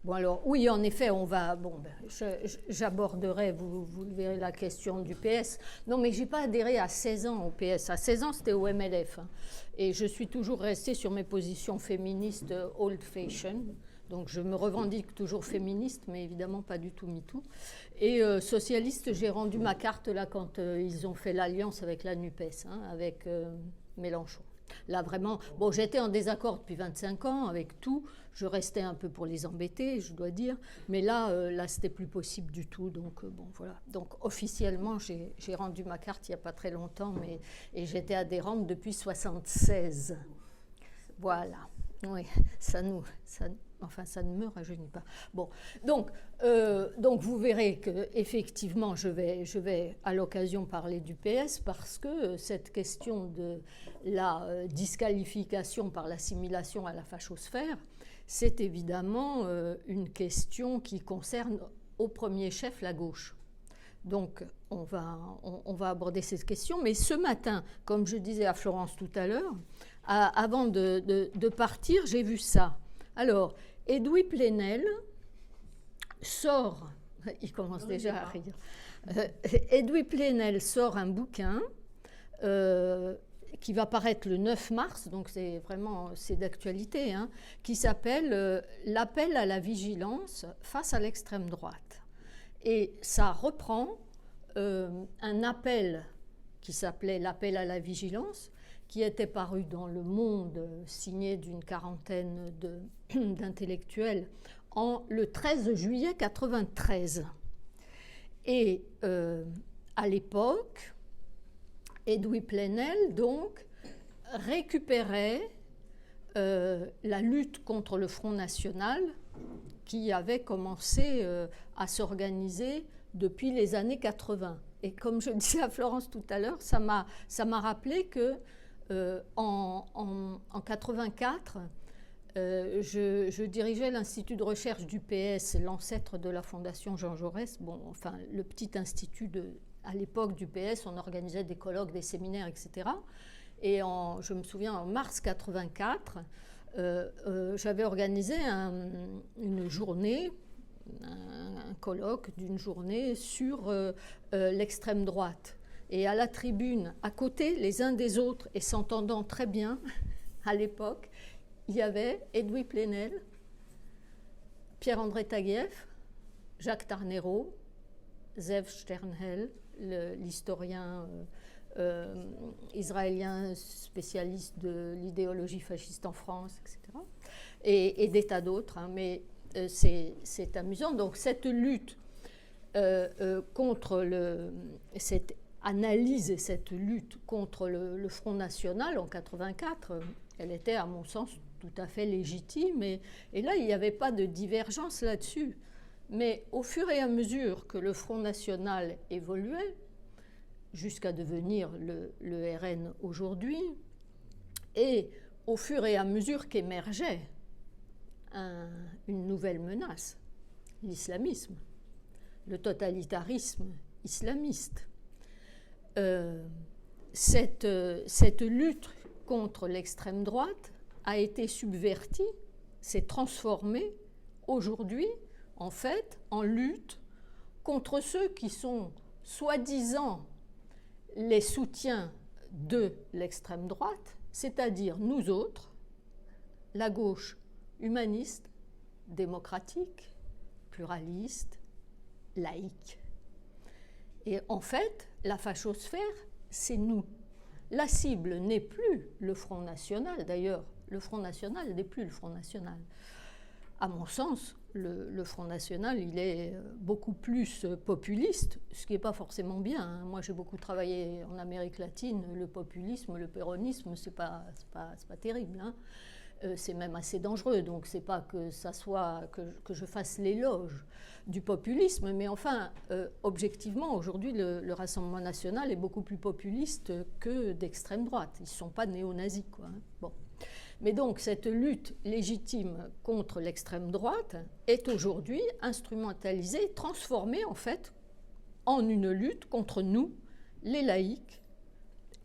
Bon alors, oui, en effet, on va. Bon, j'aborderai, vous le verrez, la question du PS. Non, mais j'ai pas adhéré à 16 ans au PS. À 16 ans, c'était au MLF. Hein. Et je suis toujours restée sur mes positions féministes old-fashioned. Donc je me revendique toujours féministe, mais évidemment pas du tout MeToo. Et socialiste, j'ai rendu ma carte là quand ils ont fait l'alliance avec la NUPES, hein, avec Mélenchon. Là, vraiment, bon, j'étais en désaccord depuis 25 ans avec tout. Je restais un peu pour les embêter, je dois dire. Mais là, c'était plus possible du tout. Donc, bon, voilà. Donc, officiellement, j'ai rendu ma carte il n'y a pas très longtemps, et j'étais adhérente depuis 76. Voilà. Oui, ça ne me rajeunit pas. Bon, donc vous verrez que effectivement, je vais à l'occasion parler du PS parce que cette question de la disqualification par l'assimilation à la fachosphère, c'est évidemment une question qui concerne au premier chef la gauche. Donc, on va aborder cette question. Mais ce matin, comme je disais à Florence tout à l'heure, avant de partir, j'ai vu ça. Alors, Edoui Plenel sort, il commence déjà à rire, Edoui Plenel sort un bouquin qui va paraître le 9 mars, donc c'est d'actualité, hein, qui s'appelle L'appel à la vigilance face à l'extrême droite. Et ça reprend un appel qui s'appelait L'appel à la vigilance, qui était paru dans Le Monde, signé d'une quarantaine d'intellectuels, le 13 juillet 1993. Et à l'époque, Edoui Plenel, donc, récupérait la lutte contre le Front National qui avait commencé à s'organiser depuis les années 80. Et comme je disais à Florence tout à l'heure, ça m'a rappelé que en 84, je dirigeais l'Institut de recherche du PS, l'ancêtre de la Fondation Jean Jaurès. Bon, enfin, le petit institut à l'époque du PS, on organisait des colloques, des séminaires, etc. Et je me souviens, en mars 84, j'avais organisé une journée, un colloque d'une journée sur l'extrême droite. Et à la tribune, à côté les uns des autres, et s'entendant très bien à l'époque, il y avait Edoui Plenel, Pierre-André Taguieff, Jacques Tarnero, Zev Sternhell, l'historien israélien spécialiste de l'idéologie fasciste en France, etc. Et des tas d'autres, hein, mais c'est amusant. Donc cette lutte contre cette analyse et cette lutte contre le Front National en 84, elle était à mon sens tout à fait légitime, et là il n'y avait pas de divergence là-dessus. Mais au fur et à mesure que le Front National évoluait, jusqu'à devenir le RN aujourd'hui, et au fur et à mesure qu'émergeait une nouvelle menace, l'islamisme, le totalitarisme islamiste, cette lutte contre l'extrême droite a été subvertie, s'est transformée aujourd'hui, en fait, en lutte contre ceux qui sont soi-disant les soutiens de l'extrême droite, c'est-à-dire nous autres, la gauche humaniste, démocratique, pluraliste, laïque. Et en fait, la fachosphère, c'est nous. La cible n'est plus le Front National. D'ailleurs, le Front National n'est plus le Front National. À mon sens, le Front National, il est beaucoup plus populiste, ce qui n'est pas forcément bien. Hein. Moi, j'ai beaucoup travaillé en Amérique latine. Le populisme, le péronisme, c'est pas terrible. Hein. C'est même assez dangereux. Donc, c'est pas que ça soit que je fasse l'éloge du populisme, mais enfin, objectivement, aujourd'hui, le Rassemblement national est beaucoup plus populiste que d'extrême droite. Ils ne sont pas néo-nazis, quoi. Hein. Bon. Mais donc cette lutte légitime contre l'extrême droite est aujourd'hui instrumentalisée, transformée en fait en une lutte contre nous, les laïcs,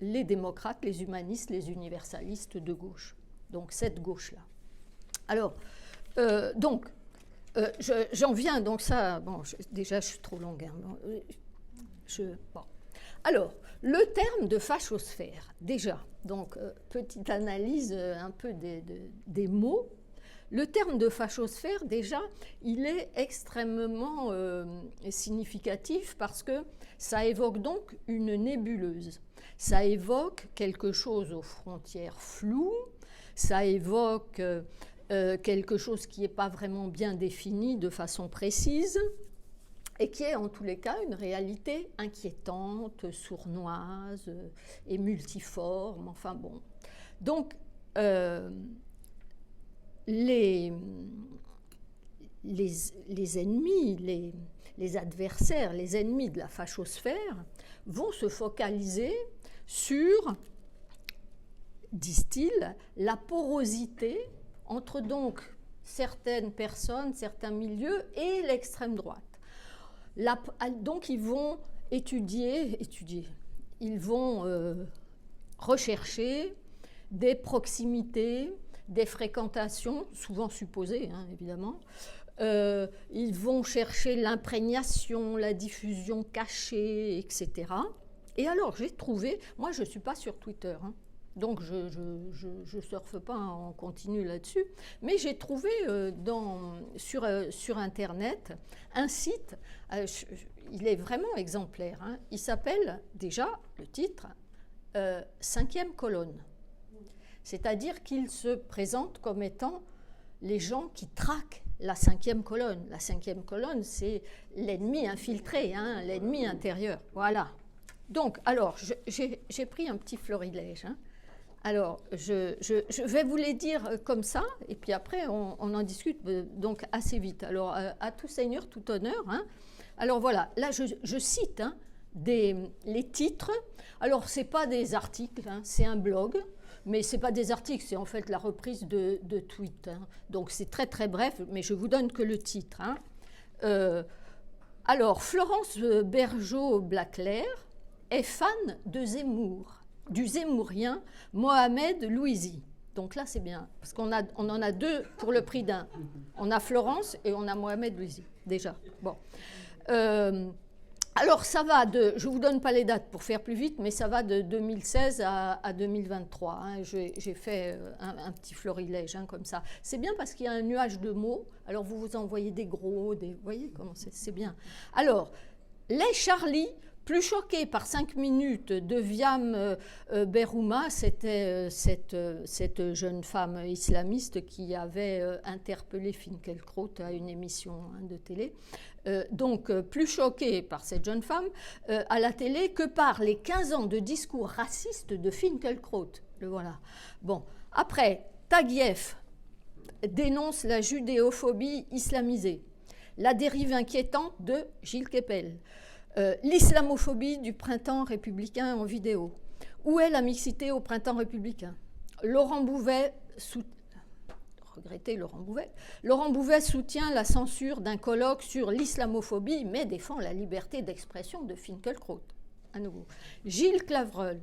les démocrates, les humanistes, les universalistes de gauche. Donc cette gauche-là. Alors, donc, J'en viens, donc ça, bon, déjà je suis trop longue. Hein, bon. Alors, le terme de fachosphère, déjà, donc petite analyse un peu des mots. Le terme de fachosphère, déjà, il est extrêmement significatif parce que ça évoque donc une nébuleuse. Ça évoque quelque chose aux frontières floues, ça évoque quelque chose qui n'est pas vraiment bien défini de façon précise et qui est en tous les cas une réalité inquiétante, sournoise et multiforme. Enfin bon. Donc, les ennemis, les adversaires, les ennemis de la fachosphère vont se focaliser sur, disent-ils, la porosité entre donc certaines personnes, certains milieux et l'extrême droite. Donc ils vont étudier, ils vont rechercher des proximités, des fréquentations, souvent supposées, hein, évidemment. Ils vont chercher l'imprégnation, la diffusion cachée, etc. Et alors, j'ai trouvé, moi je ne suis pas sur Twitter, hein, donc je ne surfe pas en continu là-dessus, mais j'ai trouvé sur Internet un site, il est vraiment exemplaire, hein, il s'appelle déjà, le titre, Cinquième colonne. C'est-à-dire qu'il se présente comme étant les gens qui traquent la cinquième colonne. La cinquième colonne, c'est l'ennemi infiltré, hein, l'ennemi intérieur. Voilà. Donc, alors, j'ai pris un petit florilège. Hein. Alors, je vais vous les dire comme ça, et puis après, on en discute donc assez vite. Alors, à tout seigneur, tout honneur. Hein. Alors voilà, là, je cite hein, les titres. Alors, ce n'est pas des articles, hein, c'est un blog. Mais ce n'est pas des articles, c'est en fait la reprise de tweets. Hein. Donc c'est très très bref, mais je vous donne que le titre. Hein. Alors, Florence Bergeau-Blaclair est fan de Zemmour, du zémourien Mohamed Louisi. Donc là c'est bien, parce on en a deux pour le prix d'un. On a Florence et on a Mohamed Louisi, déjà. Bon. Alors, ça va je ne vous donne pas les dates pour faire plus vite, mais ça va de 2016 à 2023. Hein. J'ai fait un petit florilège hein, comme ça. C'est bien parce qu'il y a un nuage de mots. Alors, vous envoyez des gros, vous voyez comment c'est bien. Alors, les Charlie, plus choqués par 5 minutes de Viam Berhouma, c'était cette jeune femme islamiste qui avait interpellé Finkielkraut à une émission hein, de télé. Donc, plus choquée par cette jeune femme à la télé que par les 15 ans de discours racistes de Finkielkraut. Le voilà. Bon, après, Taguieff dénonce la judéophobie islamisée, la dérive inquiétante de Gilles Kepel, l'islamophobie du printemps républicain en vidéo. Où est la mixité au printemps républicain ? Laurent Bouvet soutient la censure d'un colloque sur l'islamophobie, mais défend la liberté d'expression de Finkielkraut. À nouveau. Gilles Clavreul,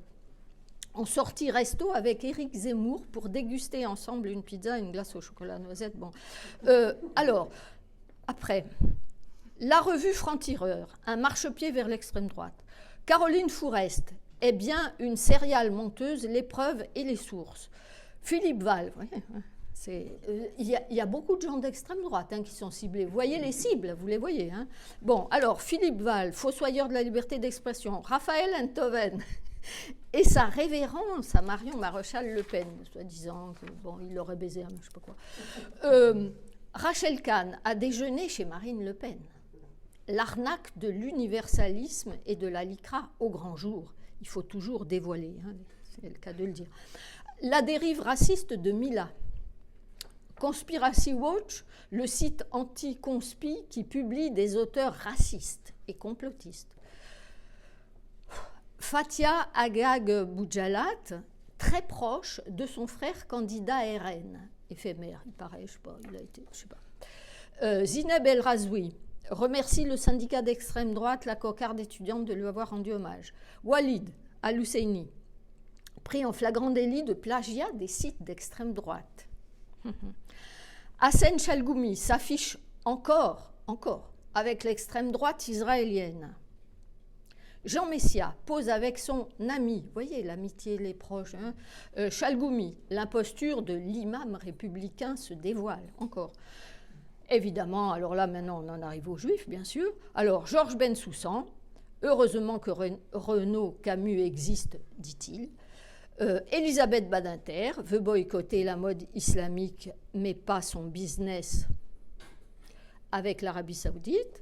en sortie resto avec Éric Zemmour pour déguster ensemble une pizza et une glace au chocolat noisette. Bon. Alors, après, la revue Franc-Tireur, un marchepied vers l'extrême droite. Caroline Fourest est bien une céréale menteuse, l'épreuve et les sources. Philippe Val, il y a beaucoup de gens d'extrême droite hein, qui sont ciblés. Vous voyez les cibles, vous les voyez. Hein. Bon, alors, Philippe Val, fossoyeur de la liberté d'expression. Raphaël Enthoven et sa révérence à Marion Maréchal Le Pen, soi-disant qu'il l'aurait baisé, je ne sais pas quoi. Rachel Kahn a déjeuné chez Marine Le Pen. L'arnaque de l'universalisme et de la LICRA au grand jour. Il faut toujours dévoiler, hein, c'est le cas de le dire. La dérive raciste de Mila. Conspiracy Watch, le site anti-conspi qui publie des auteurs racistes et complotistes. Fathia Agag Boujalat, très proche de son frère candidat RN, éphémère, il paraît, je sais pas, il a été, je sais pas. Zineb El Razoui remercie le syndicat d'extrême droite, la cocarde étudiante, de lui avoir rendu hommage. Walid Al-Husseini, pris en flagrant délit de plagiat des sites d'extrême droite. Hassen Chalgoumi s'affiche encore, avec l'extrême droite israélienne. Jean Messia pose avec son ami, vous voyez l'amitié, les proches, Chalgoumi, l'imposture de l'imam républicain se dévoile, encore. Évidemment, alors là maintenant on en arrive aux juifs bien sûr. Alors Georges Bensoussan, heureusement que Renaud Camus existe, dit-il. Elisabeth Badinter veut boycotter la mode islamique mais pas son business avec l'Arabie Saoudite.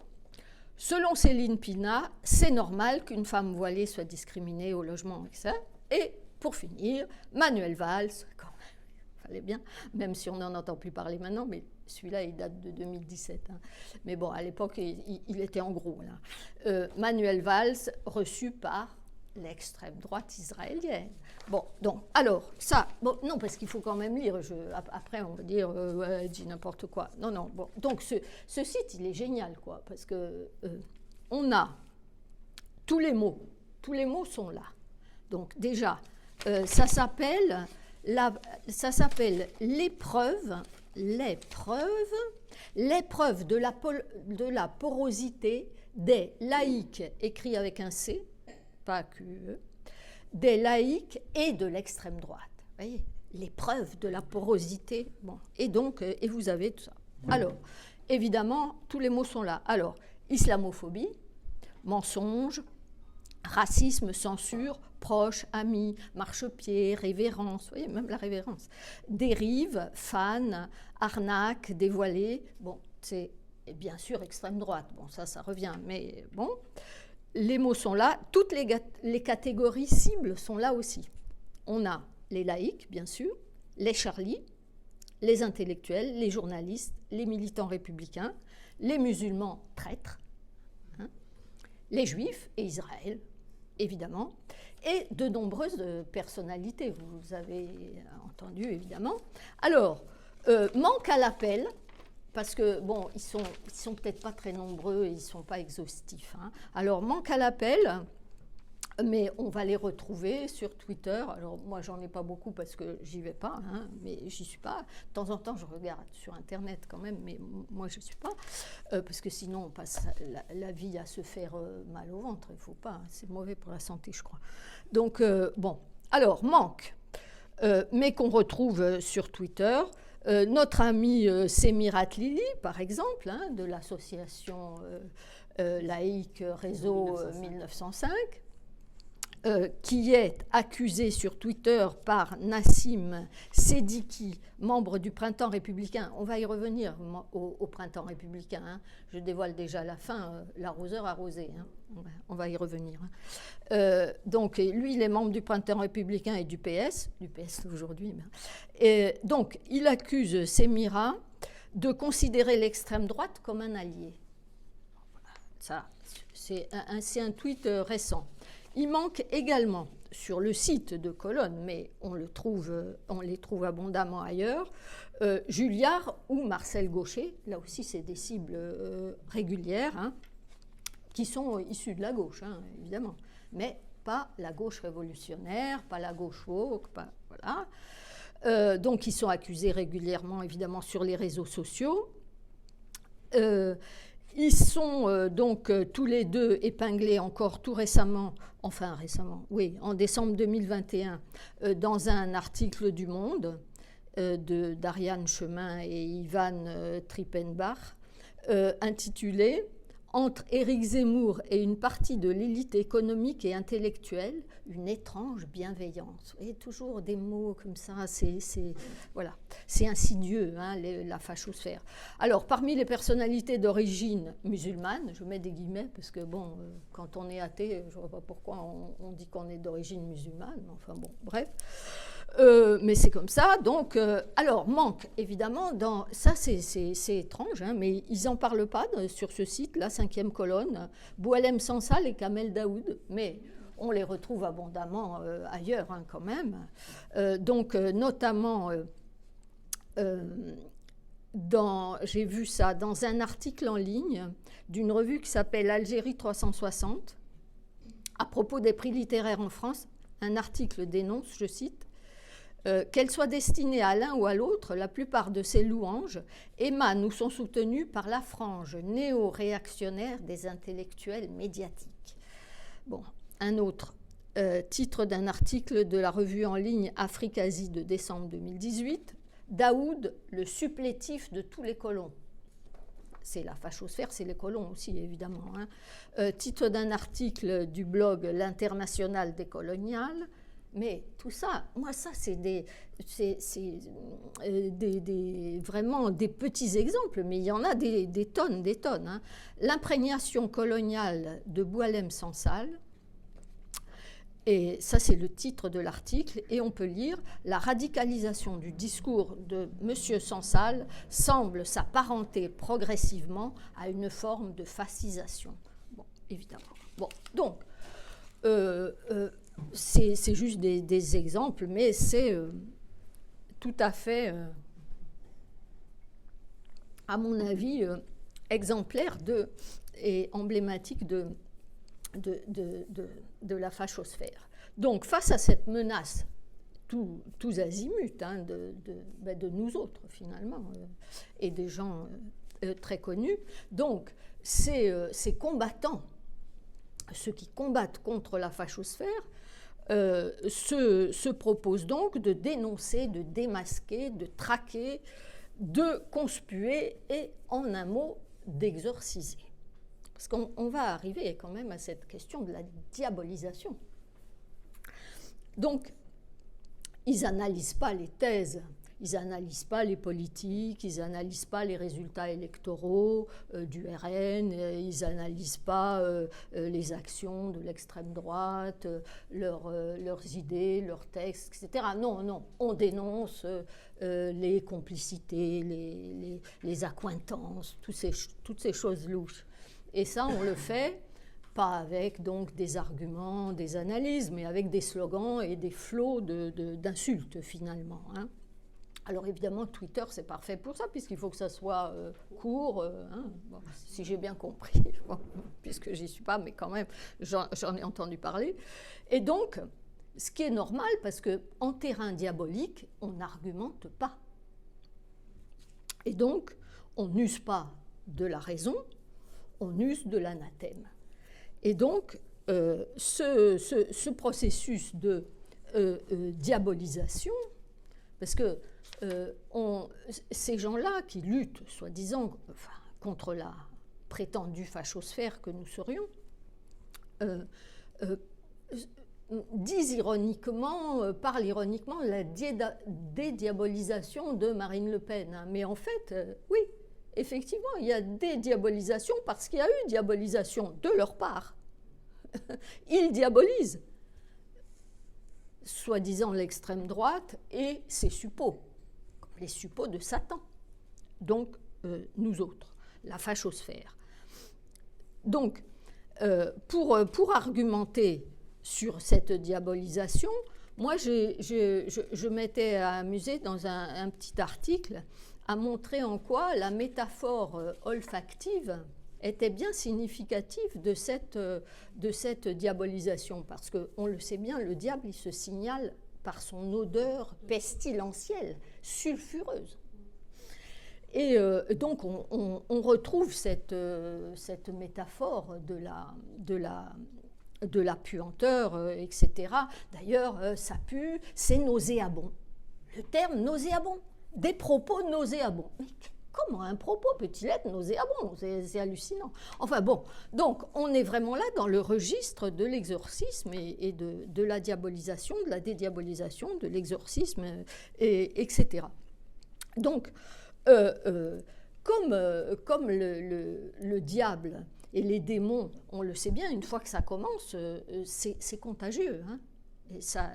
Selon Céline Pina, c'est normal qu'une femme voilée soit discriminée au logement avec ça. Et pour finir, Manuel Valls, quand même, fallait bien, même si on n'en entend plus parler maintenant, mais celui-là il date de 2017. Hein. Mais bon, à l'époque, il était en gros là. Manuel Valls, reçu par l'extrême droite israélienne. Bon, donc, alors, ça, bon, non, parce qu'il faut quand même lire, après on va dire, ouais, dit n'importe quoi. Non, non, bon, donc ce site, il est génial, quoi, parce que on a tous les mots sont là. Donc, déjà, ça s'appelle l'épreuve de la porosité des laïcs, écrit avec un C, pas QE, des laïcs et de l'extrême droite. Vous voyez, l'épreuve de la porosité. Bon, et donc, et vous avez tout ça. Alors, évidemment, tous les mots sont là. Alors, islamophobie, mensonge, racisme, censure, proche, ami, marchepied, révérence, vous voyez, même la révérence, dérive, fan, arnaque, dévoilé. Bon, c'est bien sûr extrême droite. Bon, ça revient, mais bon. Les mots sont là, toutes les catégories cibles sont là aussi. On a les laïcs, bien sûr, les charlies, les intellectuels, les journalistes, les militants républicains, les musulmans traîtres, hein, les juifs et Israël, évidemment, et de nombreuses personnalités, vous avez entendu, évidemment. Alors, manque à l'appel, parce que, bon, ils sont peut-être pas très nombreux et ils ne sont pas exhaustifs. Hein. Alors, manque à l'appel, mais on va les retrouver sur Twitter. Alors, moi, j'en ai pas beaucoup parce que j'y vais pas, hein, mais j'y suis pas. De temps en temps, je regarde sur Internet quand même, mais moi, je suis pas. Parce que sinon, on passe la vie à se faire mal au ventre. Il faut pas, hein, c'est mauvais pour la santé, je crois. Donc, bon. Alors, manque, mais qu'on retrouve sur Twitter. Notre ami Semirat Lili, par exemple, hein, de l'association laïque Réseau 1905, qui est accusé sur Twitter par Nassim Seddiqui, membre du Printemps républicain. On va y revenir au Printemps républicain. Hein. Je dévoile déjà la fin, l'arroseur arrosé. Hein. On va y revenir. Hein. Donc, lui, il est membre du Printemps républicain et du PS aujourd'hui. Et donc, il accuse Semirat de considérer l'extrême droite comme un allié. Ça, c'est un tweet récent. Il manque également sur le site de Colonne, mais on les trouve abondamment ailleurs, Julliard ou Marcel Gauchet, là aussi c'est des cibles régulières, hein, qui sont issues de la gauche, hein, évidemment, mais pas la gauche révolutionnaire, pas la gauche woke, pas, voilà. Donc ils sont accusés régulièrement, évidemment, sur les réseaux sociaux. Ils sont donc tous les deux épinglés encore tout récemment, en décembre 2021, dans un article du Monde d'Ariane Chemin et Ivan Trippenbach, intitulé « Entre Éric Zemmour et une partie de l'élite économique et intellectuelle, une étrange bienveillance ». Vous voyez, toujours des mots comme ça, c'est insidieux, hein, la fachosphère. Alors, parmi les personnalités d'origine musulmane, je mets des guillemets, parce que, bon, quand on est athée, je ne vois pas pourquoi on dit qu'on est d'origine musulmane, enfin bon, bref. Mais c'est comme ça, donc, alors, manque, évidemment, ça c'est étrange, hein, mais ils n'en parlent pas sur ce site, la 5e colonne, Boualem Sansal et Kamel Daoud, mais on les retrouve abondamment ailleurs, hein, quand même. Donc, notamment, j'ai vu ça dans un article en ligne d'une revue qui s'appelle Algérie 360, à propos des prix littéraires en France, un article dénonce, je cite, Qu'elles soient destinées à l'un ou à l'autre, la plupart de ces louanges émanent ou sont soutenues par la frange néo-réactionnaire des intellectuels médiatiques. Bon, un autre titre d'un article de la revue en ligne Afrique-Asie de décembre 2018, Daoud, le supplétif de tous les colons. C'est la fachosphère, c'est les colons aussi, évidemment. Hein. Titre d'un article du blog L'Internationale des coloniales. Mais tout ça, moi, ça, c'est vraiment des petits exemples, mais il y en a des tonnes, des tonnes. Hein. L'imprégnation coloniale de Boualem Sansal, et ça, c'est le titre de l'article, et on peut lire « La radicalisation du discours de M. Sansal semble s'apparenter progressivement à une forme de fascisation. » Bon, évidemment. Bon, donc, c'est juste des exemples, mais c'est tout à fait, à mon avis, exemplaire et emblématique de la fachosphère. Donc, face à cette menace, tous azimuts, hein, de nous autres, finalement, et des gens très connus, donc, ces combattants, ceux qui combattent contre la fachosphère, se proposent donc de dénoncer, de démasquer, de traquer, de conspuer et, en un mot, d'exorciser. Parce qu'on va arriver quand même à cette question de la diabolisation. Donc, ils n'analysent pas les thèses, ils n'analysent pas les politiques, ils n'analysent pas les résultats électoraux du RN, ils n'analysent pas les actions de l'extrême droite, leurs idées, leurs textes, etc. Non, non, on dénonce les complicités, les accointances, toutes ces choses louches. Et ça, on le fait pas avec donc des arguments, des analyses, mais avec des slogans et des flots d'insultes finalement. Hein. Alors évidemment, Twitter, c'est parfait pour ça, puisqu'il faut que ça soit court, hein, bon, si j'ai bien compris, bon, puisque j'y suis pas, mais quand même, j'en ai entendu parler. Et donc, ce qui est normal, parce qu'en terrain diabolique, on n'argumente pas. Et donc, on n'use pas de la raison, on use de l'anathème. Et donc, ce processus de diabolisation, parce que ces gens-là qui luttent, soi-disant, contre la prétendue fachosphère que nous serions, disent ironiquement, parlent ironiquement de la dédiabolisation de Marine Le Pen. Hein. Mais en fait, oui, effectivement, il y a dédiabolisation parce qu'il y a eu diabolisation de leur part. Ils diabolisent, soi-disant l'extrême droite et ses suppôts, comme les suppôts de Satan, donc nous autres, la fachosphère. Donc, pour argumenter sur cette diabolisation, moi je m'étais amusée dans un petit article à montrer en quoi la métaphore olfactive était bien significative de cette diabolisation, parce qu'on le sait bien, le diable, il se signale par son odeur pestilentielle, sulfureuse. Et donc on retrouve cette métaphore de la puanteur, etc. D'ailleurs, ça pue, c'est nauséabond. Le terme nauséabond, des propos nauséabonds. Comment un propos peut-il être nauséabond? C'est hallucinant. Enfin bon, donc on est vraiment là dans le registre de l'exorcisme et de la diabolisation, de la dédiabolisation, de l'exorcisme, etc. Donc, comme le diable et les démons, on le sait bien, une fois que ça commence, c'est contagieux. Hein, et ça,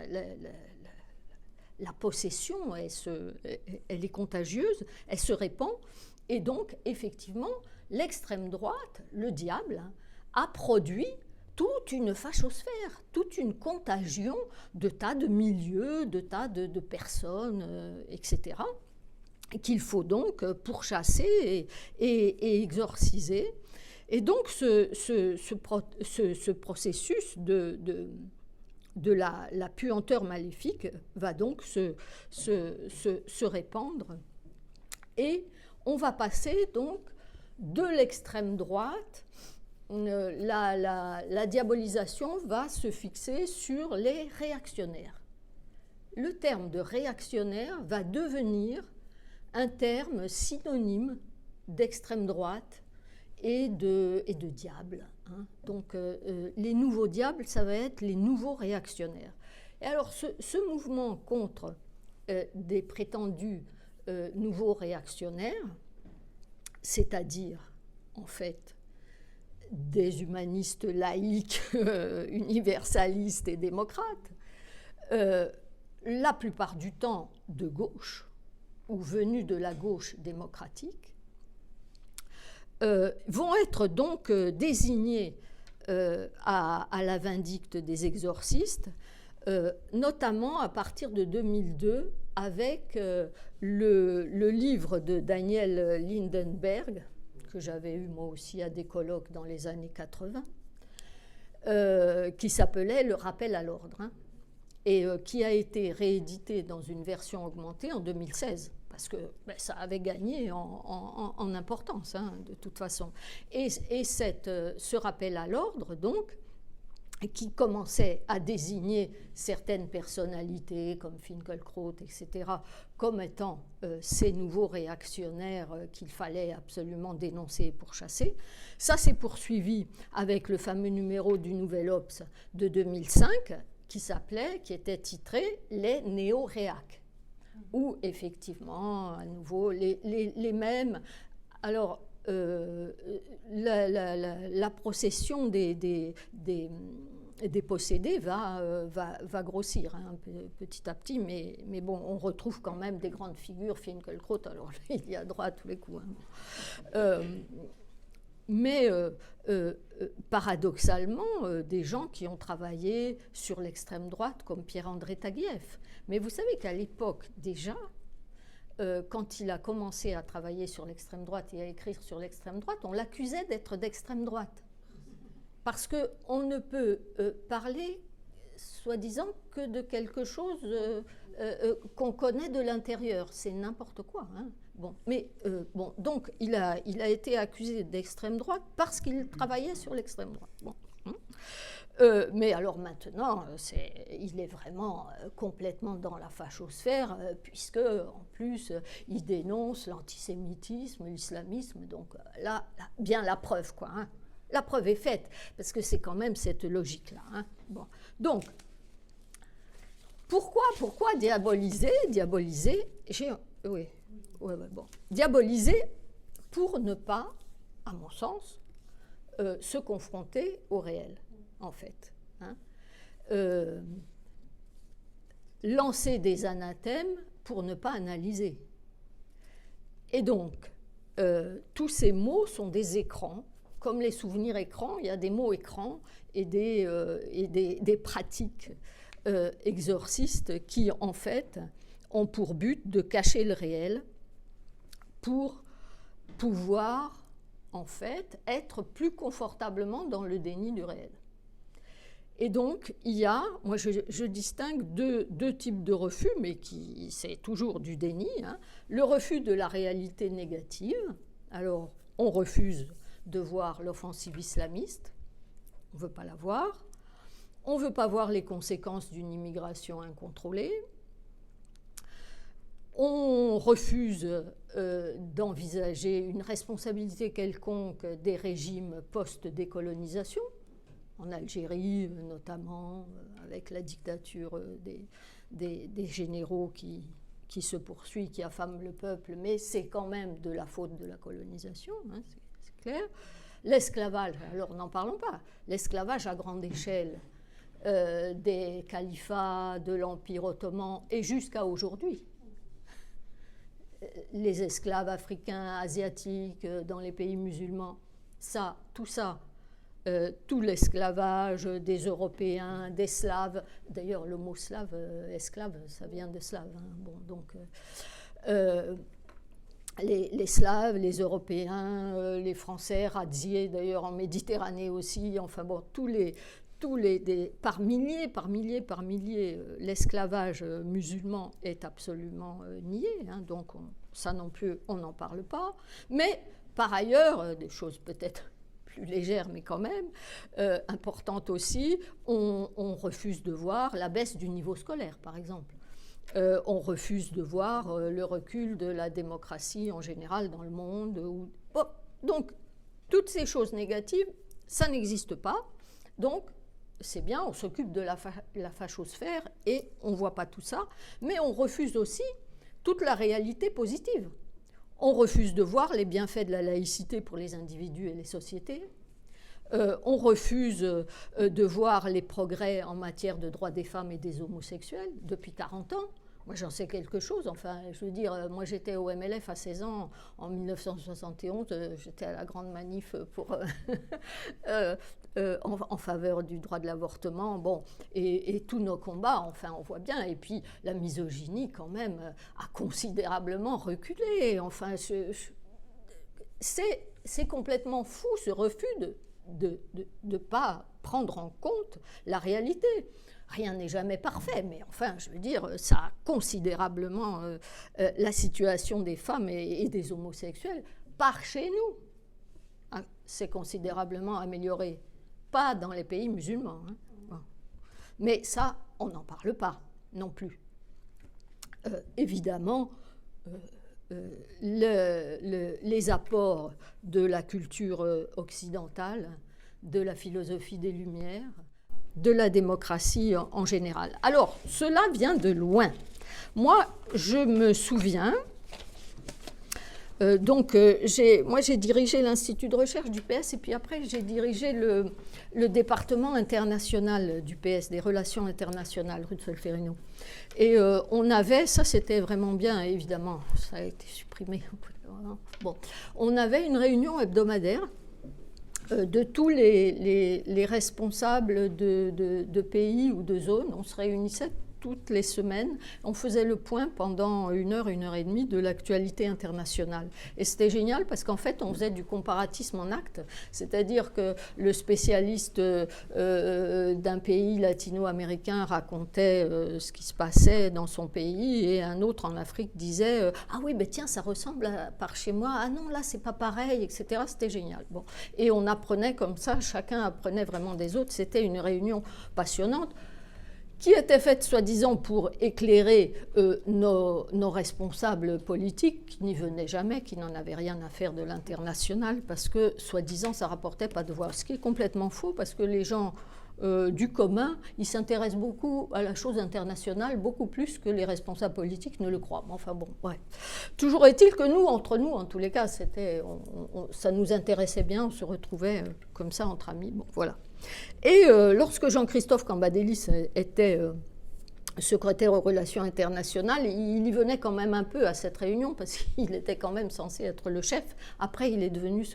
la possession, elle est contagieuse, elle se répand, et donc, effectivement, l'extrême droite, le diable, a produit toute une fachosphère, toute une contagion de tas de milieux, de tas de personnes, etc., qu'il faut donc pourchasser et exorciser. Et donc, ce processus la puanteur maléfique va donc se répandre. Et on va passer donc de l'extrême droite, la diabolisation va se fixer sur les réactionnaires. Le terme de réactionnaire va devenir un terme synonyme d'extrême droite et de diable. Hein. Donc les nouveaux diables, ça va être les nouveaux réactionnaires. Et alors ce mouvement contre des prétendus nouveaux réactionnaires, c'est-à-dire en fait des humanistes laïcs, universalistes et démocrates, la plupart du temps de gauche ou venus de la gauche démocratique, vont être donc désignés à la vindicte des exorcistes, notamment à partir de 2002 avec le livre de Daniel Lindenberg, que j'avais eu moi aussi à des colloques dans les années 80, qui s'appelait « Le rappel à l'ordre », hein, et qui a été réédité dans une version augmentée en 2016, parce que ça avait gagné en importance, hein, de toute façon. Et ce rappel à l'ordre, donc, qui commençait à désigner certaines personnalités comme Finkielkraut, etc., comme étant ces nouveaux réactionnaires qu'il fallait absolument dénoncer et pourchasser. Ça s'est poursuivi avec le fameux numéro du Nouvel Obs de 2005, qui était titré « Les néo-réacs », où effectivement, à nouveau, les mêmes... Alors, la procession des possédés va grossir, hein, petit à petit, mais bon, on retrouve quand même des grandes figures, Finkielkraut, alors il y a droit à tous les coups. Hein. Mais paradoxalement, des gens qui ont travaillé sur l'extrême droite, comme Pierre-André Taguieff. Mais vous savez qu'à l'époque, déjà, quand il a commencé à travailler sur l'extrême droite et à écrire sur l'extrême droite, on l'accusait d'être d'extrême droite. Parce qu'on ne peut parler, soi-disant, que de quelque chose qu'on connaît de l'intérieur. C'est n'importe quoi. Hein. Bon, mais donc il a été accusé d'extrême droite parce qu'il travaillait sur l'extrême droite. Bon. Mais alors maintenant, il est vraiment complètement dans la fachosphère, puisque en plus il dénonce l'antisémitisme, l'islamisme. Donc là, bien la preuve, quoi. Hein. La preuve est faite, parce que c'est quand même cette logique-là. Hein. Bon. Donc, pourquoi diaboliser diaboliser pour ne pas, à mon sens, se confronter au réel, en fait. Hein. Lancer des anathèmes pour ne pas analyser. Et donc, tous ces mots sont des écrans. Comme les souvenirs écrans, il y a des mots écrans et des pratiques exorcistes qui, en fait, ont pour but de cacher le réel pour pouvoir, en fait, être plus confortablement dans le déni du réel. Et donc, il y a, moi je distingue deux types de refus, mais c'est toujours du déni. Hein. Le refus de la réalité négative. Alors, on refuse de voir l'offensive islamiste, on ne veut pas la voir. On ne veut pas voir les conséquences d'une immigration incontrôlée. On refuse d'envisager une responsabilité quelconque des régimes post-décolonisation, en Algérie notamment, avec la dictature des généraux qui se poursuit, qui affament le peuple, mais c'est quand même de la faute de la colonisation, hein, c'est clair. L'esclavage, alors n'en parlons pas, l'esclavage à grande échelle des califats, de l'Empire ottoman et jusqu'à aujourd'hui. Les esclaves africains, asiatiques, dans les pays musulmans, tout ça, tout l'esclavage des Européens, des Slaves, d'ailleurs le mot slave, esclave, ça vient de slave, hein. Bon, donc les Slaves, les Européens, les Français, razziés d'ailleurs en Méditerranée aussi, enfin bon, tous par milliers, l'esclavage musulman est absolument nié, hein, donc ça non plus, on n'en parle pas. Mais par ailleurs, des choses peut-être plus légères, mais quand même importantes aussi, on refuse de voir la baisse du niveau scolaire, par exemple. On refuse de voir le recul de la démocratie en général dans le monde. Bon, donc, toutes ces choses négatives, ça n'existe pas. Donc, c'est bien, on s'occupe de la fachosphère et on ne voit pas tout ça, mais on refuse aussi toute la réalité positive. On refuse de voir les bienfaits de la laïcité pour les individus et les sociétés. On refuse de voir les progrès en matière de droits des femmes et des homosexuels depuis 40 ans. Moi, j'en sais quelque chose. Enfin, je veux dire, moi, j'étais au MLF à 16 ans. En 1971, j'étais à la grande manif en faveur du droit de l'avortement. Bon, et tous nos combats, enfin, on voit bien. Et puis, la misogynie, quand même, a considérablement reculé. Enfin, c'est complètement fou, ce refus de ne pas prendre en compte la réalité. Rien n'est jamais parfait, mais enfin, je veux dire, ça a considérablement la situation des femmes et des homosexuels par chez nous. Hein, c'est considérablement amélioré. Pas dans les pays musulmans. Hein. Bon. Mais ça, on n'en parle pas non plus. Évidemment, les apports de la culture occidentale, de la philosophie des Lumières, de la démocratie en général. Alors, cela vient de loin. Moi, je me souviens, j'ai dirigé l'Institut de recherche du PS et puis après, j'ai dirigé le département international du PS, des relations internationales, rue de Solferino. Et on avait, ça c'était vraiment bien, évidemment, ça a été supprimé. Bon, on avait une réunion hebdomadaire de tous les responsables de pays ou de zones. On se réunissait toutes les semaines. On faisait le point pendant 1 heure et demie de l'actualité internationale. Et c'était génial parce qu'en fait, on faisait du comparatisme en actes. C'est-à-dire que le spécialiste d'un pays latino-américain racontait ce qui se passait dans son pays et un autre en Afrique disait « Ah oui, ben tiens, ça ressemble par chez moi. Ah non, là, c'est pas pareil, etc. » C'était génial. Bon. Et on apprenait comme ça, chacun apprenait vraiment des autres. C'était une réunion passionnante qui était faite soi-disant pour éclairer nos responsables politiques, qui n'y venaient jamais, qui n'en avaient rien à faire de l'international, parce que soi-disant ça ne rapportait pas de voix. Ce qui est complètement faux, parce que les gens du commun, ils s'intéressent beaucoup à la chose internationale, beaucoup plus que les responsables politiques ne le croient. Mais enfin bon, ouais. Toujours est-il que nous, entre nous, en tous les cas, ça nous intéressait bien, on se retrouvait comme ça entre amis. Bon, voilà. Et lorsque Jean-Christophe Cambadélis était secrétaire aux relations internationales, il y venait quand même un peu à cette réunion parce qu'il était quand même censé être le chef. Après, il est devenu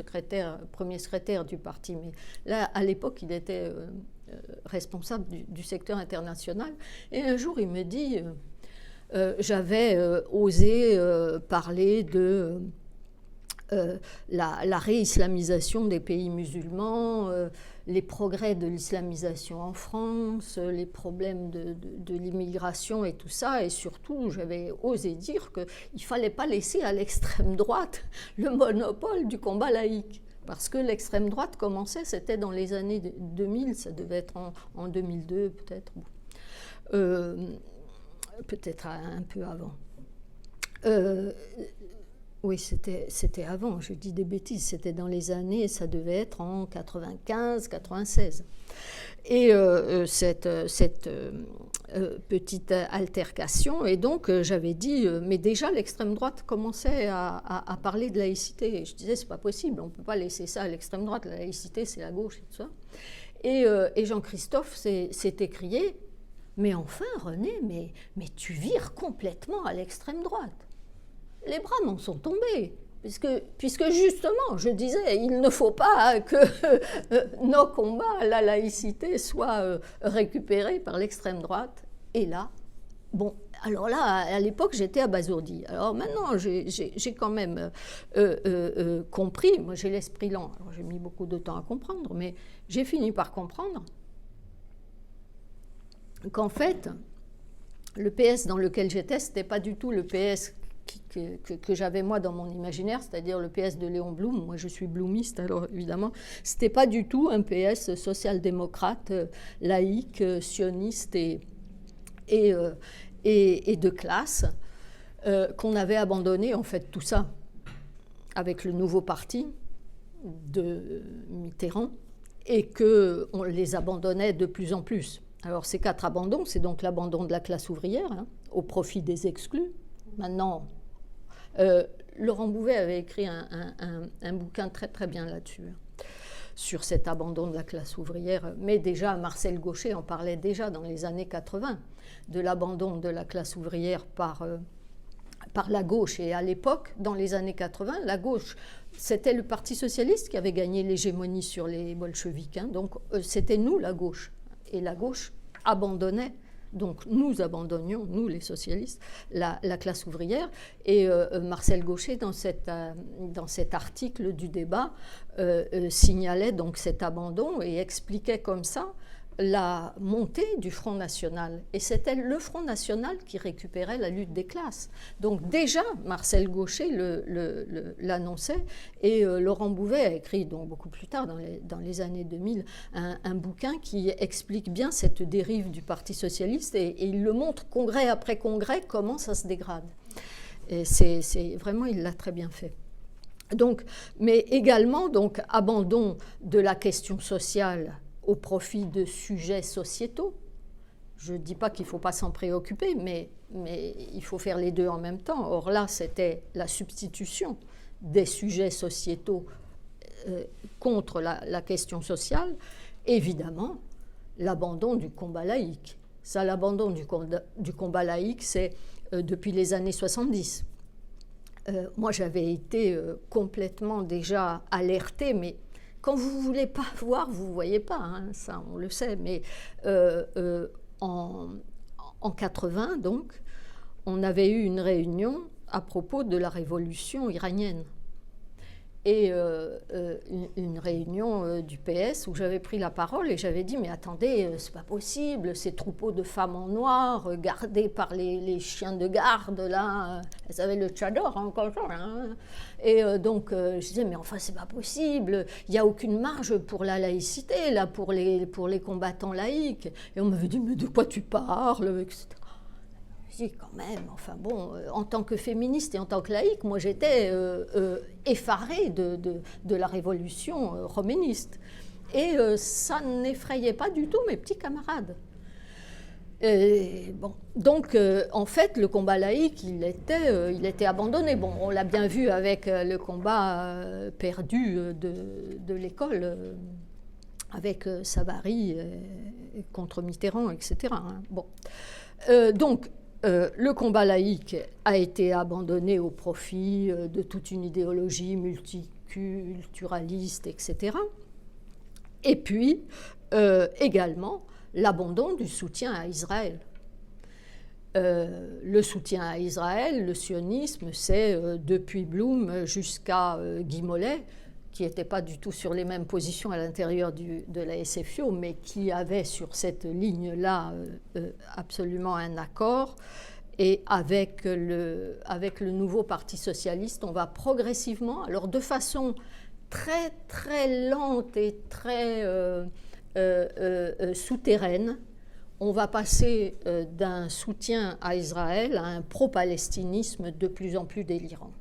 premier secrétaire du parti, mais là, à l'époque, il était responsable du secteur international. Et un jour, il me dit, j'avais osé parler de la réislamisation des pays musulmans, les progrès de l'islamisation en France, les problèmes de l'immigration et tout ça. Et surtout, j'avais osé dire qu'il ne fallait pas laisser à l'extrême droite le monopole du combat laïque. Parce que l'extrême droite commençait, c'était dans les années 2000, ça devait être en 2002 peut-être, peut-être un peu avant. Oui, c'était avant, je dis des bêtises, c'était dans les années, ça devait être en 95, 96. Et cette petite altercation, et donc j'avais dit, mais déjà l'extrême droite commençait à parler de laïcité. Et je disais, c'est pas possible, on ne peut pas laisser ça à l'extrême droite, la laïcité c'est la gauche et tout ça. Et Jean-Christophe s'est écrié, mais enfin René, mais tu vires complètement à l'extrême droite. Les bras m'en sont tombés, puisque justement, je disais, il ne faut pas que nos combats, la laïcité, soient récupérés par l'extrême droite. Et là, bon, alors là, à l'époque, j'étais abasourdie. Alors maintenant, j'ai quand même compris, moi j'ai l'esprit lent, alors j'ai mis beaucoup de temps à comprendre, mais j'ai fini par comprendre qu'en fait, le PS dans lequel j'étais, ce n'était pas du tout le PS que j'avais moi dans mon imaginaire, c'est-à-dire le PS de Léon Blum. Moi je suis bloomiste, alors évidemment, c'était pas du tout un PS social-démocrate, laïque, sioniste et de classe, qu'on avait abandonné en fait tout ça avec le nouveau parti de Mitterrand et qu'on les abandonnait de plus en plus. Alors ces 4 abandons, c'est donc l'abandon de la classe ouvrière au profit des exclus. Maintenant, Laurent Bouvet avait écrit un bouquin très très bien là-dessus, sur cet abandon de la classe ouvrière. Mais déjà, Marcel Gauchet en parlait déjà dans les années 80, de l'abandon de la classe ouvrière par la gauche. Et à l'époque, dans les années 80, la gauche, c'était le Parti socialiste qui avait gagné l'hégémonie sur les bolcheviks. Donc c'était nous, la gauche. Et la gauche abandonnait, donc nous abandonnions, nous les socialistes, la classe ouvrière. Et Marcel Gauchet, dans cet article du débat, signalait donc cet abandon et expliquait comme ça la montée du Front National. Et c'était le Front National qui récupérait la lutte des classes. Donc déjà, Marcel Gauchet l'annonçait, et Laurent Bouvet a écrit donc beaucoup plus tard, dans les années 2000, un bouquin qui explique bien cette dérive du Parti socialiste, et il le montre congrès après congrès comment ça se dégrade. Et c'est vraiment, il l'a très bien fait. Donc, mais également, donc, abandon de la question sociale au profit de sujets sociétaux. Je ne dis pas qu'il ne faut pas s'en préoccuper, mais il faut faire les deux en même temps. Or là, c'était la substitution des sujets sociétaux contre la question sociale. Évidemment, l'abandon du combat laïque. Ça, l'abandon du combat laïque, c'est depuis les années 70. Moi, j'avais été complètement déjà alertée, mais quand vous ne voulez pas voir, vous ne voyez pas, ça on le sait, mais en 80, donc, on avait eu une réunion à propos de la révolution iranienne. Et une réunion du PS où j'avais pris la parole et j'avais dit « Mais attendez, c'est pas possible, ces troupeaux de femmes en noir gardés par les chiens de garde, là, elles avaient le tchador encore. Et donc je disais « Mais enfin, c'est pas possible, il n'y a aucune marge pour la laïcité, là, pour les combattants laïcs. » Et on m'avait dit « Mais de quoi tu parles ?» etc. Quand même, enfin bon, en tant que féministe et en tant que laïque, moi j'étais effarée de la révolution roméniste. Et ça n'effrayait pas du tout mes petits camarades. Et, bon, donc en fait, le combat laïque, il était abandonné. Bon, on l'a bien vu avec le combat perdu de l'école, avec Savary contre Mitterrand, etc. Bon. Donc, le combat laïque a été abandonné au profit de toute une idéologie multiculturaliste, etc. Et puis, également, l'abandon du soutien à Israël. Le soutien à Israël, le sionisme, c'est depuis Blum jusqu'à Guy Mollet, qui n'était pas du tout sur les mêmes positions à l'intérieur de la SFIO, mais qui avait sur cette ligne-là absolument un accord. Et avec le nouveau Parti socialiste, on va progressivement, alors de façon très très lente et très souterraine, on va passer d'un soutien à Israël à un pro-palestinisme de plus en plus délirant.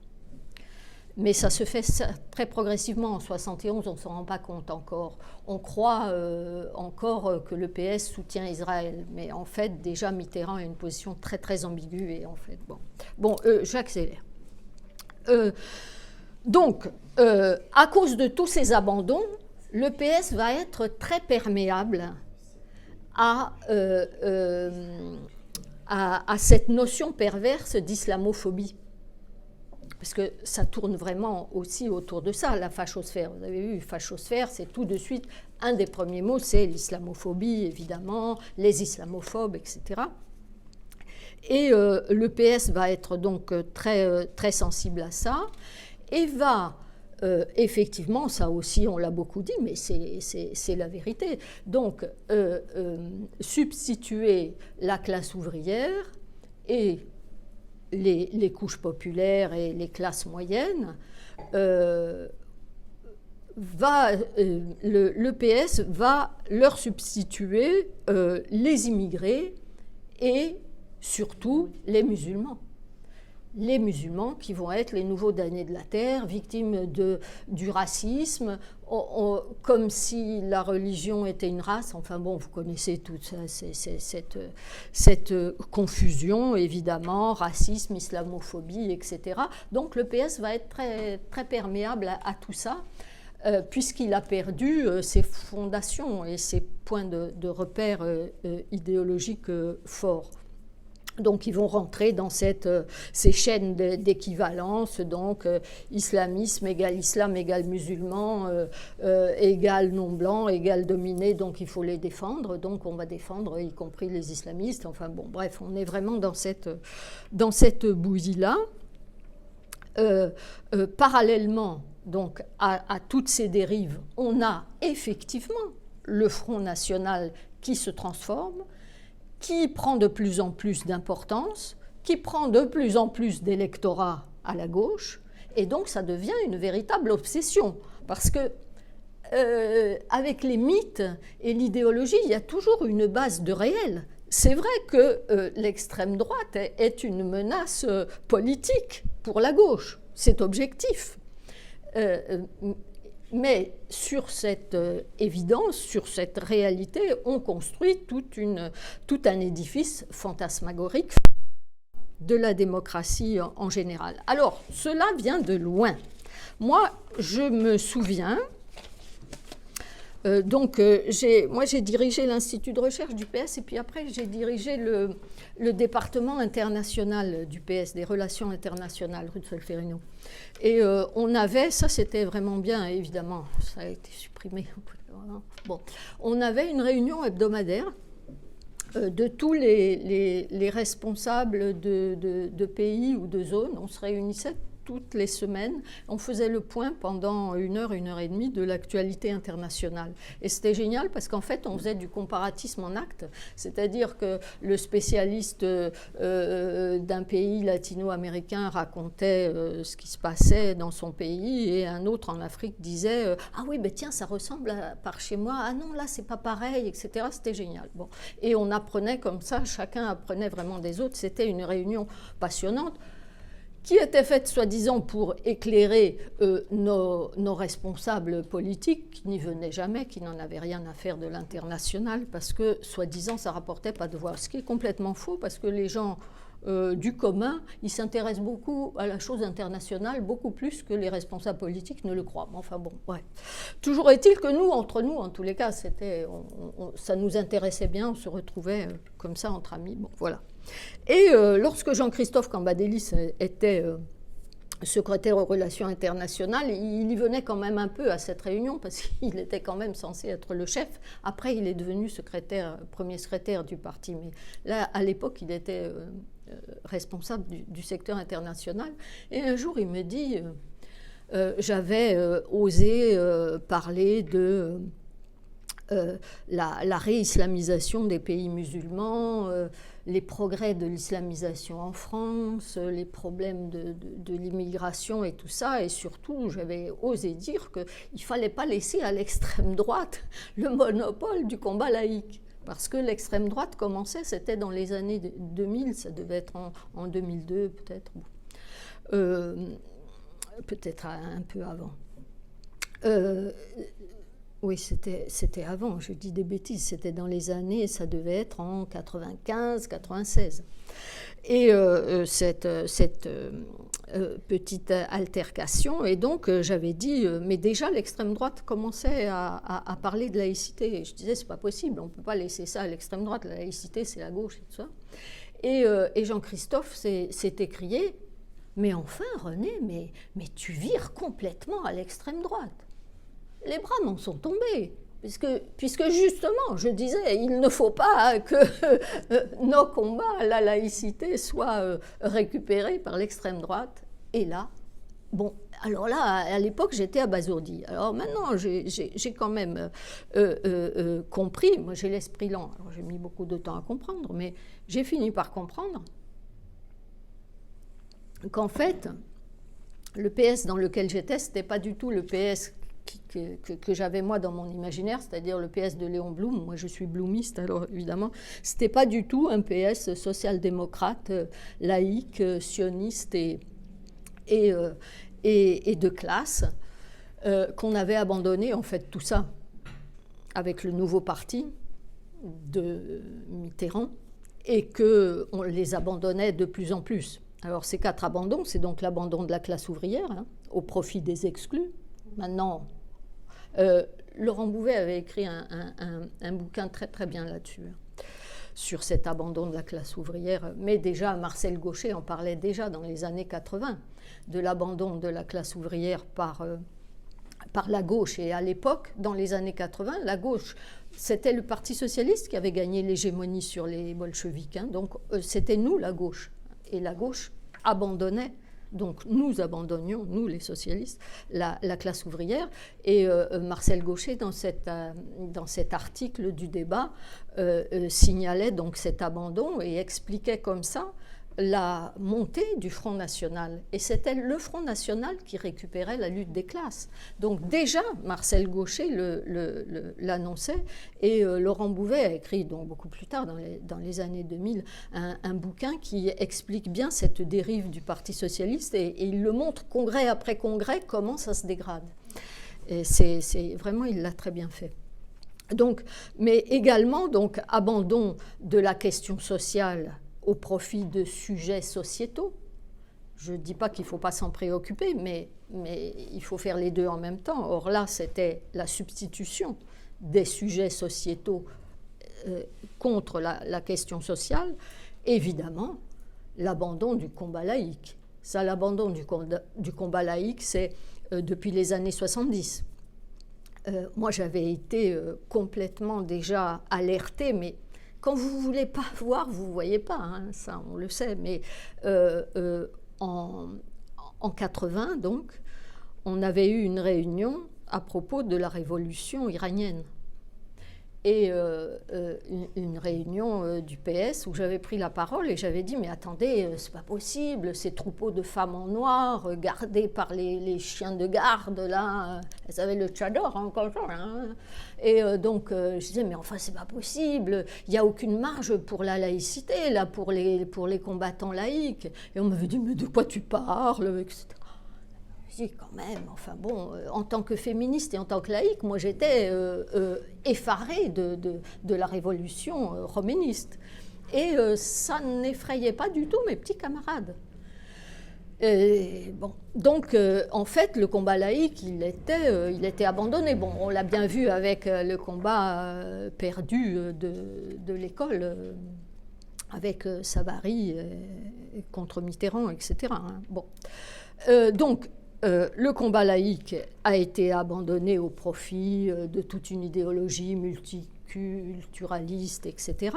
Mais ça se fait très progressivement. En 71, on ne s'en rend pas compte encore. On croit encore que le PS soutient Israël. Mais en fait, déjà, Mitterrand a une position très, très ambiguë. Et en fait, bon, j'accélère. Donc, à cause de tous ces abandons, le PS va être très perméable à cette notion perverse d'islamophobie. Parce que ça tourne vraiment aussi autour de ça, la fachosphère. Vous avez vu, fachosphère, c'est tout de suite, un des premiers mots, c'est l'islamophobie, évidemment, les islamophobes, etc. Et le PS va être donc très, très sensible à ça, et va effectivement, ça aussi on l'a beaucoup dit, mais c'est la vérité. Donc, substituer la classe ouvrière et les couches populaires et les classes moyennes, le PS va leur substituer les immigrés et surtout les musulmans. Les musulmans qui vont être les nouveaux damnés de la terre, victimes du racisme, comme si la religion était une race. Enfin bon, vous connaissez toute cette confusion, évidemment, racisme, islamophobie, etc. Donc le PS va être très, très perméable à tout ça, puisqu'il a perdu ses fondations et ses points de repère idéologiques forts. Donc ils vont rentrer dans ces chaînes d'équivalence, donc islamisme égale islam égale musulman, égale non-blanc, égale dominé, donc il faut les défendre, donc on va défendre y compris les islamistes, enfin bon, bref, on est vraiment dans cette bouillie-là. Parallèlement donc, à toutes ces dérives, on a effectivement le Front National qui se transforme, qui prend de plus en plus d'importance, qui prend de plus en plus d'électorat à la gauche, et donc ça devient une véritable obsession, parce que avec les mythes et l'idéologie, il y a toujours une base de réel. C'est vrai que l'extrême droite est une menace politique pour la gauche, c'est objectif. Mais sur cette évidence, sur cette réalité, on construit tout un édifice fantasmagorique de la démocratie en général. Alors, cela vient de loin. Moi, je me souviens, j'ai dirigé l'Institut de recherche du PS et puis après j'ai dirigé le département international du PS, des relations internationales, rue de Solferino. Et on avait, ça c'était vraiment bien, évidemment, ça a été supprimé. Bon, on avait une réunion hebdomadaire de tous les responsables de pays ou de zones. On se réunissait toutes les semaines, on faisait le point pendant 1 heure et demie de l'actualité internationale. Et c'était génial parce qu'en fait, on faisait du comparatisme en actes, c'est-à-dire que le spécialiste d'un pays latino-américain racontait ce qui se passait dans son pays et un autre en Afrique disait « Ah oui, ben tiens, ça ressemble par chez moi. Ah non, là, c'est pas pareil, etc. » C'était génial. Bon. Et on apprenait comme ça, chacun apprenait vraiment des autres. C'était une réunion passionnante, qui était faite soi-disant pour éclairer nos responsables politiques, qui n'y venaient jamais, qui n'en avaient rien à faire de l'international, parce que soi-disant ça ne rapportait pas de voix. Ce qui est complètement faux, parce que les gens du commun, ils s'intéressent beaucoup à la chose internationale, beaucoup plus que les responsables politiques ne le croient. Mais enfin bon, ouais. Toujours est-il que nous, entre nous, en tous les cas, ça nous intéressait bien, on se retrouvait comme ça entre amis. Bon, voilà. Et lorsque Jean-Christophe Cambadélis était secrétaire aux relations internationales, il y venait quand même un peu à cette réunion parce qu'il était quand même censé être le chef. Après, il est devenu premier secrétaire du parti, mais là, à l'époque, il était responsable du secteur international. Et un jour, il me dit, j'avais osé parler de la réislamisation des pays musulmans, les progrès de l'islamisation en France, les problèmes de l'immigration et tout ça, et surtout j'avais osé dire qu'il ne fallait pas laisser à l'extrême droite le monopole du combat laïque, parce que l'extrême droite commençait, c'était dans les années 2000, ça devait être en 2002 peut-être, peut-être un peu avant. Oui, c'était avant, je dis des bêtises, c'était dans les années, ça devait être en 95, 96. Et cette petite altercation, et donc j'avais dit, mais déjà l'extrême droite commençait à parler de laïcité. Et je disais, c'est pas possible, on ne peut pas laisser ça à l'extrême droite, la laïcité c'est la gauche et tout ça. Et Jean-Christophe s'est écrié, mais enfin René, mais tu vires complètement à l'extrême droite. Les bras m'en sont tombés, puisque justement, je disais, il ne faut pas que nos combats, la laïcité, soient récupérés par l'extrême droite. Et là, bon, Alors là, à l'époque, j'étais abasourdie. Alors maintenant, j'ai quand même compris. Moi, j'ai l'esprit lent. Alors j'ai mis beaucoup de temps à comprendre, mais j'ai fini par comprendre qu'en fait, le PS dans lequel j'étais, ce n'était pas du tout le PS que j'avais moi dans mon imaginaire, c'est-à-dire le PS de Léon Blum. Moi, je suis bloomiste, alors évidemment, ce n'était pas du tout un PS social-démocrate, laïque, sioniste et de classe, qu'on avait abandonné, en fait, tout ça, avec le nouveau parti de Mitterrand, et qu'on les abandonnait de plus en plus. Alors ces 4 abandons, c'est donc l'abandon de la classe ouvrière, hein, au profit des exclus. Maintenant, Laurent Bouvet avait écrit un bouquin très très bien là-dessus, sur cet abandon de la classe ouvrière, mais déjà Marcel Gauchet en parlait déjà dans les années 80, de l'abandon de la classe ouvrière par la gauche. Et à l'époque, dans les années 80, la gauche, c'était le Parti socialiste qui avait gagné l'hégémonie sur les bolcheviks, hein, donc c'était nous la gauche. Et la gauche abandonnait, donc nous abandonnions, nous les socialistes, la classe ouvrière. Et Marcel Gauchet, dans cet article du débat, signalait donc cet abandon et expliquait comme ça la montée du Front National. Et c'était le Front National qui récupérait la lutte des classes. Donc déjà, Marcel Gauchet l'annonçait, et Laurent Bouvet a écrit donc beaucoup plus tard, dans les années 2000, un bouquin qui explique bien cette dérive du Parti socialiste, et il le montre congrès après congrès comment ça se dégrade. Et c'est vraiment, il l'a très bien fait. Donc, mais également, donc, abandon de la question sociale au profit de sujets sociétaux. Je ne dis pas qu'il ne faut pas s'en préoccuper, mais il faut faire les deux en même temps. Or là, c'était la substitution des sujets sociétaux contre la question sociale. Évidemment, l'abandon du combat laïque. Ça, l'abandon du combat laïque, c'est depuis les années 70. Moi, j'avais été complètement déjà alertée, mais quand vous ne voulez pas voir, vous ne voyez pas, hein, ça on le sait, mais en 80, donc, on avait eu une réunion à propos de la révolution iranienne. Et une réunion du PS où j'avais pris la parole et j'avais dit « Mais attendez, c'est pas possible, ces troupeaux de femmes en noir, gardés par les chiens de garde, là, elles avaient le tchador, hein, comme ça, hein. » Et donc, je disais « Mais enfin, c'est pas possible, il n'y a aucune marge pour la laïcité, là, pour les combattants laïcs. » Et on m'avait dit « Mais de quoi tu parles ?» etc. Quand même, enfin bon, en tant que féministe et en tant que laïque, moi j'étais effarée de la révolution roméniste. Et ça n'effrayait pas du tout mes petits camarades. Et, bon, donc en fait, le combat laïque, il était abandonné. Bon, on l'a bien vu avec le combat perdu de l'école, avec Savary contre Mitterrand, etc. Hein. Bon. Donc, le combat laïque a été abandonné au profit de toute une idéologie multiculturaliste, etc.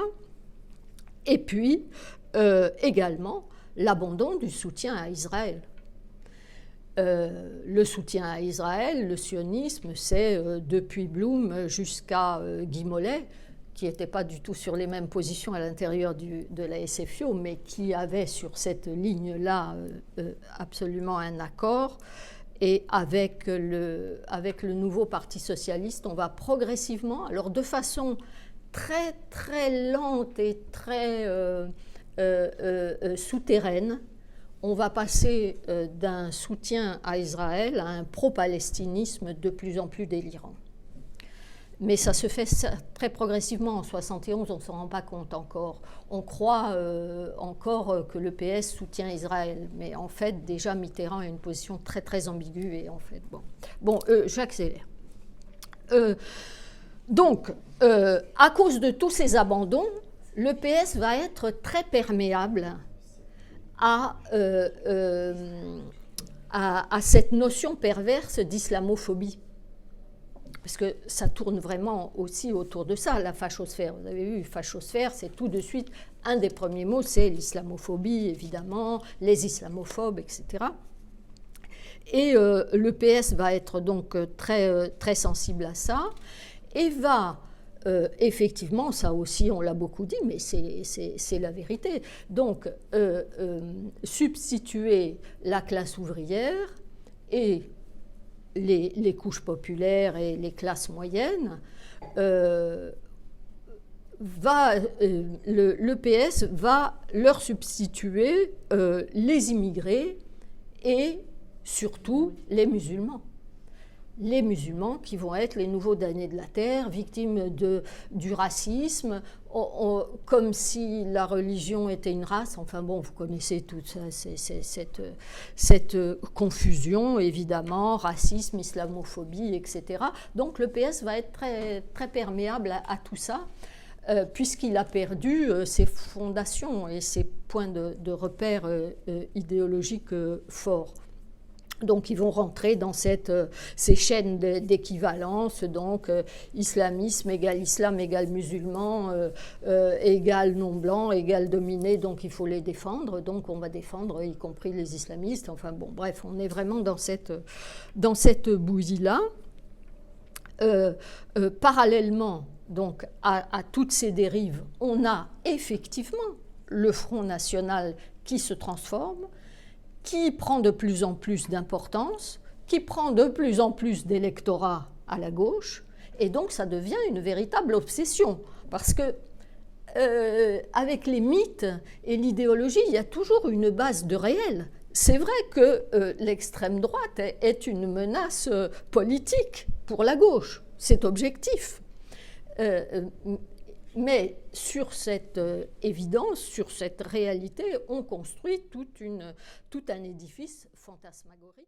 Et puis, également, l'abandon du soutien à Israël. Le soutien à Israël, le sionisme, c'est depuis Blum jusqu'à Guy Mollet, qui n'était pas du tout sur les mêmes positions à l'intérieur de la SFIO, mais qui avait sur cette ligne-là absolument un accord. Et avec le nouveau Parti socialiste, on va progressivement, alors de façon très très lente et très souterraine, on va passer d'un soutien à Israël à un pro-palestinisme de plus en plus délirant. Mais ça se fait très progressivement. En 71, on ne s'en rend pas compte encore. On croit encore que le PS soutient Israël. Mais en fait, déjà, Mitterrand a une position très, très ambiguë. Et en fait, bon j'accélère. Donc, à cause de tous ces abandons, le PS va être très perméable à cette notion perverse d'islamophobie. Parce que ça tourne vraiment aussi autour de ça, la fachosphère. Vous avez vu, fachosphère, c'est tout de suite, un des premiers mots, c'est l'islamophobie, évidemment, les islamophobes, etc. Et le PS va être donc très sensible à ça et va effectivement, ça aussi on l'a beaucoup dit, mais c'est la vérité, donc substituer la classe ouvrière et les couches populaires et les classes moyennes, le PS va leur substituer les immigrés et surtout les musulmans. Les musulmans qui vont être les nouveaux damnés de la terre, victimes du racisme, comme si la religion était une race. Enfin bon, vous connaissez toute cette confusion, évidemment, racisme, islamophobie, etc. Donc le PS va être très perméable à tout ça, puisqu'il a perdu ses fondations et ses points de repère idéologiques forts. Donc ils vont rentrer dans ces chaînes d'équivalence, donc islamisme égale islam égale musulman, égale non-blanc, égale dominé, donc il faut les défendre, donc on va défendre y compris les islamistes, enfin bon, bref, on est vraiment dans cette bouillie-là. Parallèlement donc, à toutes ces dérives, on a effectivement le Front National qui se transforme, qui prend de plus en plus d'importance, qui prend de plus en plus d'électorat à la gauche, et donc ça devient une véritable obsession, parce que avec les mythes et l'idéologie, il y a toujours une base de réel. C'est vrai que l'extrême droite est une menace politique pour la gauche, c'est objectif. Mais sur cette évidence, sur cette réalité, on construit tout un édifice fantasmagorique.